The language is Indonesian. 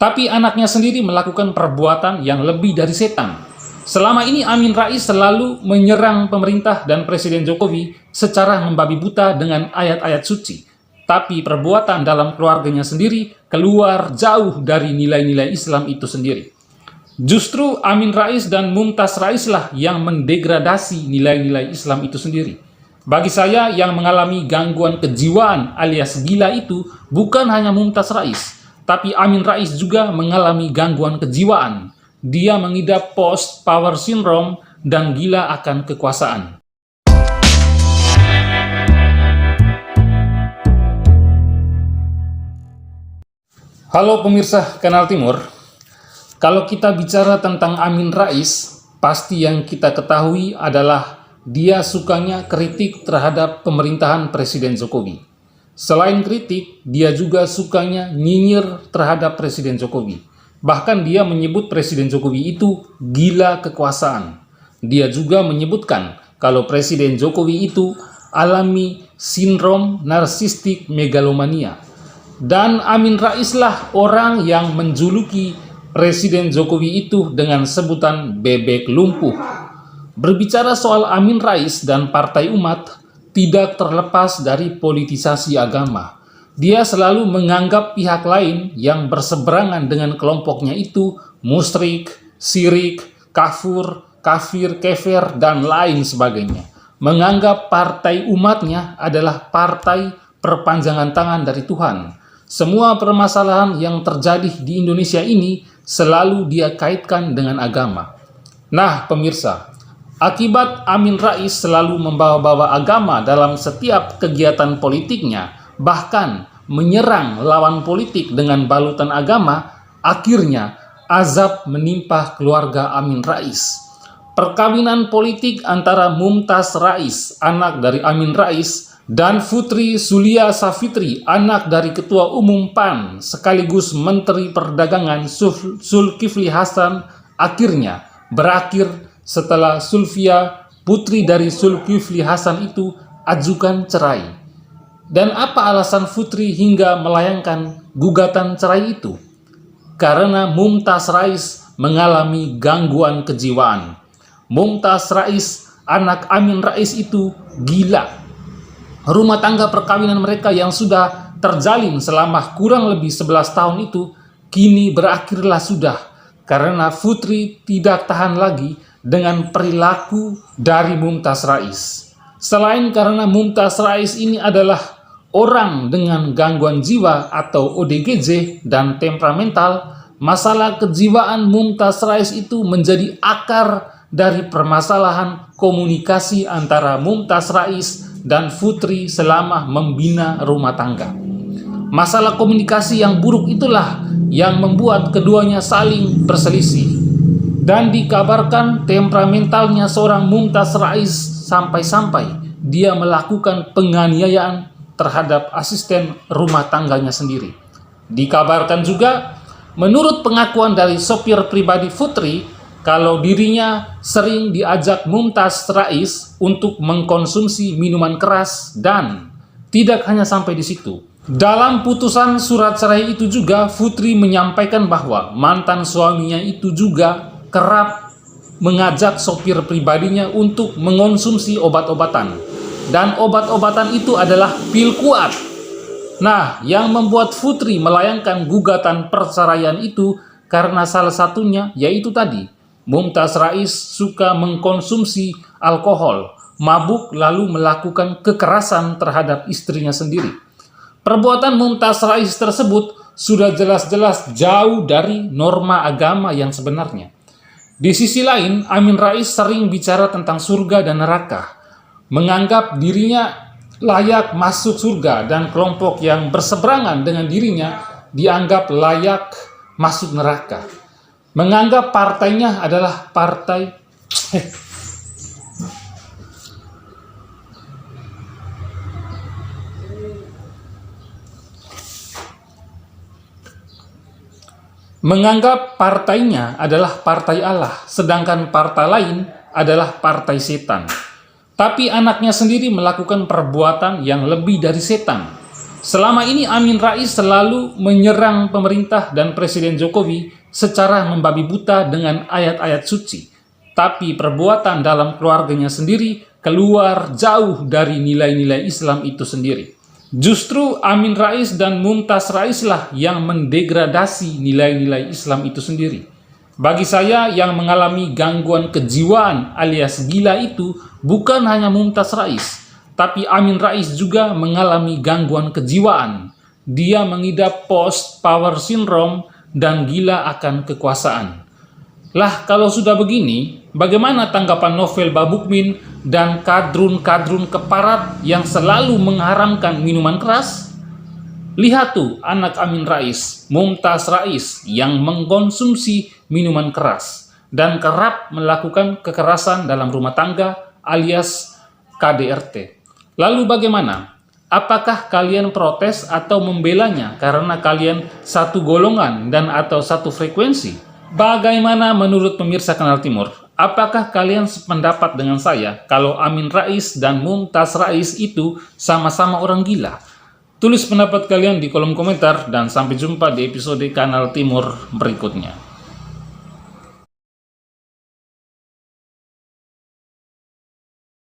Tapi anaknya sendiri melakukan perbuatan yang lebih dari setan. Selama ini Amin Rais selalu menyerang pemerintah dan Presiden Jokowi secara membabi buta dengan ayat-ayat suci. Tapi perbuatan dalam keluarganya sendiri keluar jauh dari nilai-nilai Islam itu sendiri. Justru Amin Rais dan Mumtaz Rais lah yang mendegradasi nilai-nilai Islam itu sendiri. Bagi saya, yang mengalami gangguan kejiwaan alias gila itu bukan hanya Mumtaz Rais, tapi Amin Rais juga mengalami gangguan kejiwaan. Dia mengidap post-power syndrome dan gila akan kekuasaan. Halo pemirsa Kanal Timur. Kalau kita bicara tentang Amin Rais, pasti yang kita ketahui adalah dia sukanya kritik terhadap pemerintahan Presiden Jokowi. Selain kritik, dia juga sukanya nyinyir terhadap Presiden Jokowi. Bahkan dia menyebut Presiden Jokowi itu gila kekuasaan. Dia juga menyebutkan kalau Presiden Jokowi itu alami sindrom narsistik megalomania. Dan Amin Rais lah orang yang menjuluki Presiden Jokowi itu dengan sebutan bebek lumpuh. Berbicara soal Amin Rais dan Partai Umat tidak terlepas dari politisasi agama. Dia selalu menganggap pihak lain yang berseberangan dengan kelompoknya itu musyrik, syirik, kafir, kafir, dan lain sebagainya. Menganggap partai umatnya adalah partai perpanjangan tangan dari Tuhan. Semua permasalahan yang terjadi di Indonesia ini selalu dia kaitkan dengan agama. Nah pemirsa, akibat Amin Rais selalu membawa-bawa agama dalam setiap kegiatan politiknya, bahkan menyerang lawan politik dengan balutan agama, akhirnya azab menimpa keluarga Amin Rais. Perkawinan politik antara Mumtaz Rais, anak dari Amin Rais, dan Putri Sulia Savitri, anak dari Ketua Umum PAN sekaligus Menteri Perdagangan Zulkifli Hasan, akhirnya berakhir setelah Sulfia, putri dari Zulkifli Hasan itu, ajukan cerai. Dan apa alasan Putri hingga melayangkan gugatan cerai itu? Karena Mumtaz Rais mengalami gangguan kejiwaan. Mumtaz Rais, anak Amin Rais itu gila. Rumah tangga perkawinan mereka yang sudah terjalin selama kurang lebih 11 tahun itu kini berakhirlah sudah, karena Putri tidak tahan lagi dengan perilaku dari Mumtaz Rais. Selain karena Mumtaz Rais ini adalah orang dengan gangguan jiwa atau ODGJ dan temperamental, masalah kejiwaan Mumtaz Rais itu menjadi akar dari permasalahan komunikasi antara Mumtaz Rais dan Putri selama membina rumah tangga. Masalah komunikasi yang buruk itulah yang membuat keduanya saling berselisih. Dan dikabarkan temperamentalnya seorang Mumtaz Rais sampai-sampai dia melakukan penganiayaan terhadap asisten rumah tangganya sendiri. Dikabarkan juga, menurut pengakuan dari sopir pribadi Putri, kalau dirinya sering diajak Mumtaz Rais untuk mengkonsumsi minuman keras, dan tidak hanya sampai di situ. Dalam putusan surat cerai itu juga Putri menyampaikan bahwa mantan suaminya itu juga kerap mengajak sopir pribadinya untuk mengonsumsi obat-obatan. Dan obat-obatan itu adalah pil kuat. Nah, yang membuat Putri melayangkan gugatan perceraian itu karena salah satunya yaitu tadi, Mumtaz Rais suka mengkonsumsi alkohol, mabuk lalu melakukan kekerasan terhadap istrinya sendiri. Perbuatan Mumtaz Rais tersebut sudah jelas-jelas jauh dari norma agama yang sebenarnya. Di sisi lain, Amin Rais sering bicara tentang surga dan neraka, menganggap dirinya layak masuk surga dan kelompok yang berseberangan dengan dirinya dianggap layak masuk neraka. Menganggap partainya adalah partai menganggap partainya adalah partai Allah, sedangkan partai lain adalah partai setan. Tapi anaknya sendiri melakukan perbuatan yang lebih dari setan. Selama ini Amin Rais selalu menyerang pemerintah dan Presiden Jokowi secara membabi buta dengan ayat-ayat suci. Tapi perbuatan dalam keluarganya sendiri keluar jauh dari nilai-nilai Islam itu sendiri. Justru Amin Rais dan Mumtaz Rais lah yang mendegradasi nilai-nilai Islam itu sendiri. Bagi saya, yang mengalami gangguan kejiwaan alias gila itu bukan hanya Mumtaz Rais, tapi Amin Rais juga mengalami gangguan kejiwaan. Dia mengidap post-power syndrome dan gila akan kekuasaan. Lah, kalau sudah begini, bagaimana tanggapan Novel Bamukmin dan kadrun-kadrun keparat yang selalu mengharamkan minuman keras? Lihat tuh anak Amin Rais, Mumtaz Rais yang mengkonsumsi minuman keras dan kerap melakukan kekerasan dalam rumah tangga alias KDRT. Lalu bagaimana? Apakah kalian protes atau membelanya karena kalian satu golongan dan atau satu frekuensi? Bagaimana menurut pemirsa Kanal Timur? Apakah kalian sependapat dengan saya kalau Amin Rais dan Mumtaz Rais itu sama-sama orang gila? Tulis pendapat kalian di kolom komentar dan sampai jumpa di episode Kanal Timur berikutnya.